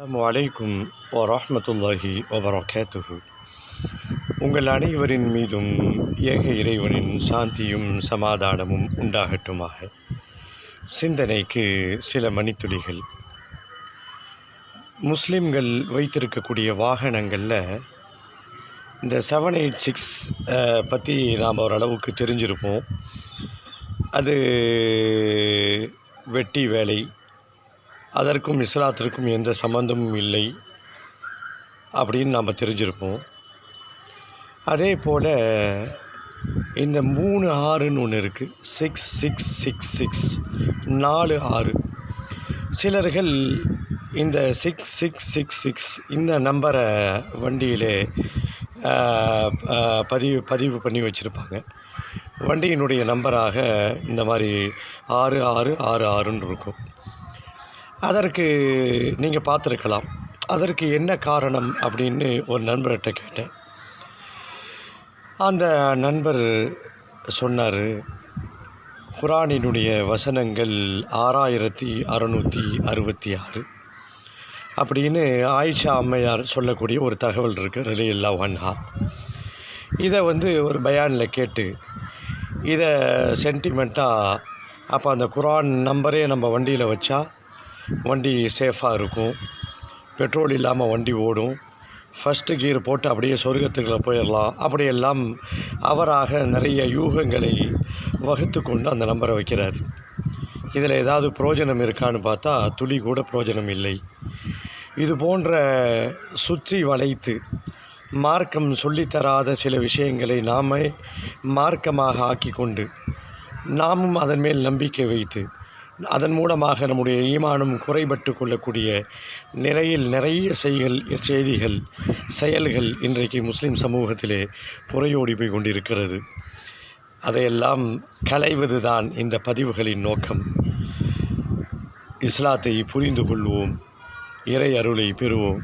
அஸ்ஸலாமு அலைக்கும் வரஹ்மத்துல்லாஹி வபரகாத்துஹு. உங்கள் அனைவரின் மீதும் ஏக இறைவனின் சாந்தியும் சமாதானமும் உண்டாகட்டுமாக. சிந்தனைக்கு சில மணித்துளிகள். முஸ்லிம்கள் வைத்திருக்கக்கூடிய வாகனங்களில் இந்த 786 பற்றி நாம் ஓரளவுக்கு தெரிஞ்சிருப்போம். அது வெட்டி வேலை, அதற்கும் இஸ்லாத்திற்கும் எந்த சம்பந்தமும் இல்லை அப்படின்னு நாம் தெரிஞ்சிருப்போம். அதே போல் இந்த 36ன்னு ஒன்று இருக்குது. 6666 46. சிலர்கள் இந்த 6666 இந்த நம்பரை வண்டியிலே பதிவு பண்ணி வச்சுருப்பாங்க. வண்டியினுடைய நம்பராக இந்த மாதிரி 6666ன்னு இருக்கும். அதற்கு நீங்கள் பார்த்துருக்கலாம். அதற்கு என்ன காரணம் அப்படின்னு ஒரு நண்பர்கிட்ட கேட்டேன். அந்த நண்பர் சொன்னார், குர்ஆனினுடைய வசனங்கள் 6666 அப்படின்னு ஆயிஷா அம்மையார் சொல்லக்கூடிய ஒரு தகவல் இருக்குது, ரலியல்லாஹு அன்ஹா. இதை ஒரு பயானில் கேட்டு இதை சென்டிமெண்ட்டாக, அப்போ அந்த குர்ஆன் நம்பரே நம்ம வண்டியில் வச்சா வண்டி சேஃபாக இருக்கும், பெட்ரோல் இல்லாமல் வண்டி ஓடும், ஃபஸ்ட்டு கியர் போட்டு அப்படியே சொர்க்கத்துக்குள்ள போயிடலாம், அப்படியெல்லாம் அவராக நிறைய யூகங்களை வகுத்து கொண்டு அந்த நம்பரை வைக்கிறார். இதில் ஏதாவது பிரயோஜனம் இருக்கான்னு பார்த்தா துளி கூட பிரயோஜனம் இல்லை. இது போன்ற சுற்றி வளைத்து மார்க்கம் சொல்லித்தராத சில விஷயங்களை நாமே மார்க்கமாக ஆக்கி கொண்டு நாமும் அதன் மேல் நம்பிக்கை வைத்து அதன் மூலமாக நம்முடைய ஈமானும் குறைபட்டு கொள்ளக்கூடிய நிலையில் நிறைய செய்திகள் செயல்கள் இன்றைக்கு முஸ்லிம் சமூகத்திலே புரையோடி போய் கொண்டிருக்கிறது. அதையெல்லாம் களைவது தான் இந்த பதிவுகளின் நோக்கம். இஸ்லாத்தை புரிந்து கொள்வோம், இறை அருளை பெறுவோம்.